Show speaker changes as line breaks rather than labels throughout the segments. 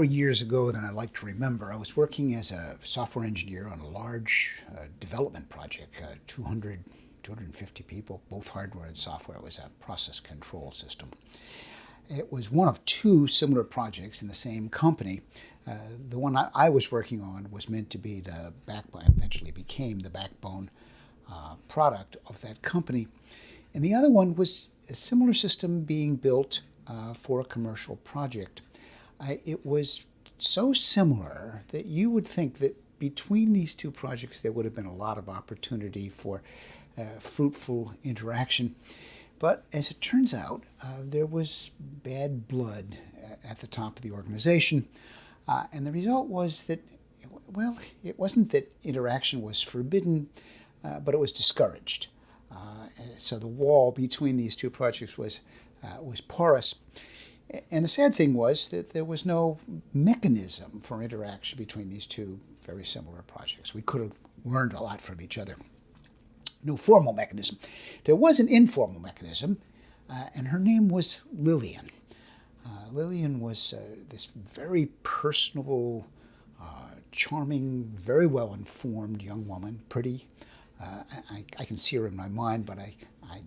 more years ago than I like to remember, I was working as a software engineer on a large development project, 250 people, both hardware and software. It was a process control system. It was one of two similar projects in the same company. The one I was working on was meant to be the backbone, eventually became the backbone product of that company. And the other one was a similar system being built for a commercial project. It was so similar that you would think that between these two projects there would have been a lot of opportunity for fruitful interaction. But as it turns out, there was bad blood at the top of the organization. And the result was that, well, it wasn't that interaction was forbidden, but it was discouraged. So the wall between these two projects was porous. And the sad thing was that there was no mechanism for interaction between these two very similar projects. We could have learned a lot from each other. No formal mechanism. There was an informal mechanism, and her name was Lillian. Lillian was this very personable, charming, very well-informed young woman, pretty. I can see her in my mind, but I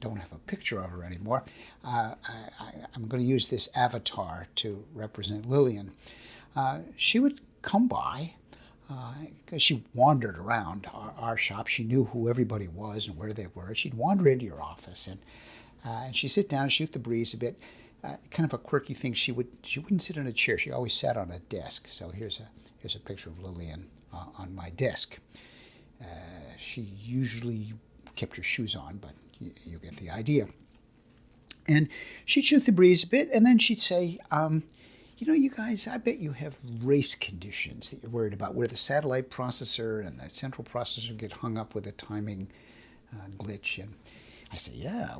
don't have a picture of her anymore. I'm going to use this avatar to represent Lillian. She would come by, because she wandered around our shop. She knew who everybody was and where they were. She'd wander into your office, and she'd sit down and shoot the breeze a bit. Kind of a quirky thing. She wouldn't sit in a chair. She always sat on a desk. So here's a picture of Lillian on my desk. She usually kept her shoes on, but you get the idea. And she'd shoot the breeze a bit, and then she'd say, you guys, I bet you have race conditions that you're worried about, where the satellite processor and the central processor get hung up with a timing glitch. And I say, yeah,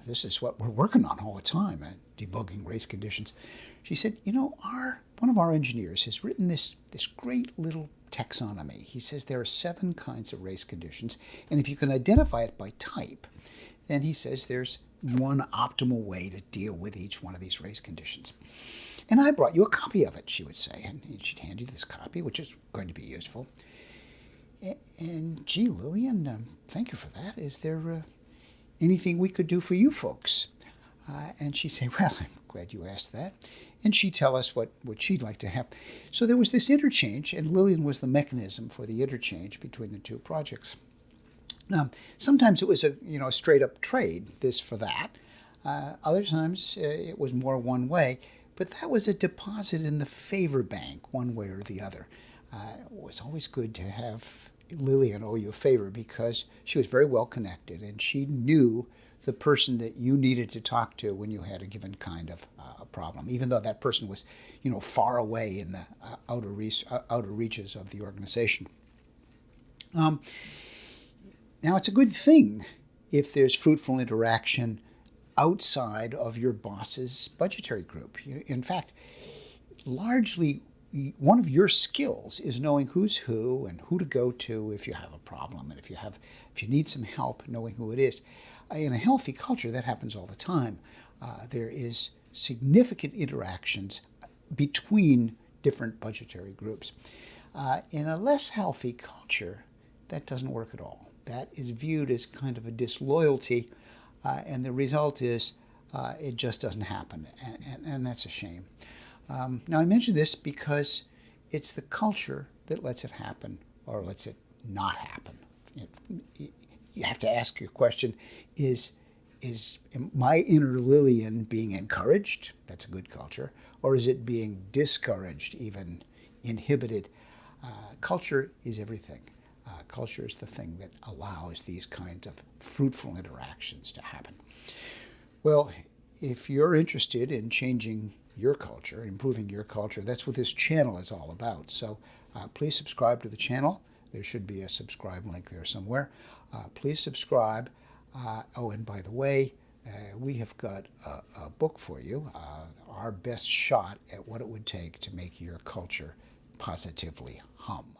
this is what we're working on all the time, debugging race conditions. She said, one of our engineers has written this great little taxonomy. He says there are 7 kinds of race conditions, and if you can identify it by type, then he says there's one optimal way to deal with each one of these race conditions. And I brought you a copy of it, she would say, and she'd hand you this copy, which is going to be useful. And gee, Lillian, thank you for that. Is there anything we could do for you folks? And she'd say, well, I'm glad you asked that. And she'd tell us what she'd like to have. So there was this interchange, and Lillian was the mechanism for the interchange between the two projects. Now, sometimes it was a straight-up trade, this for that. Other times it was more one way, but that was a deposit in the favor bank, one way or the other. It was always good to have Lillian owe you a favor because she was very well connected, and she knew the person that you needed to talk to when you had a given kind of problem, even though that person was, far away in the outer reaches of the organization. Now, it's a good thing if there's fruitful interaction outside of your boss's budgetary group. In fact, largely, one of your skills is knowing who's who and who to go to if you have a problem, and if you need some help, knowing who it is. In a healthy culture, that happens all the time. There is significant interactions between different budgetary groups. In a less healthy culture, that doesn't work at all. That is viewed as kind of a disloyalty, and the result is it just doesn't happen, and that's a shame. Now, I mention this because it's the culture that lets it happen or lets it not happen. You have to ask your question, is my inner Lillian being encouraged? That's a good culture. Or is it being discouraged, even inhibited? Culture is everything. Culture is the thing that allows these kinds of fruitful interactions to happen. Well, if you're interested in changing your culture, improving your culture, that's what this channel is all about. So please subscribe to the channel. There should be a subscribe link there somewhere. Please subscribe. And by the way, we have got a book for you, our best shot at what it would take to make your culture positively hum.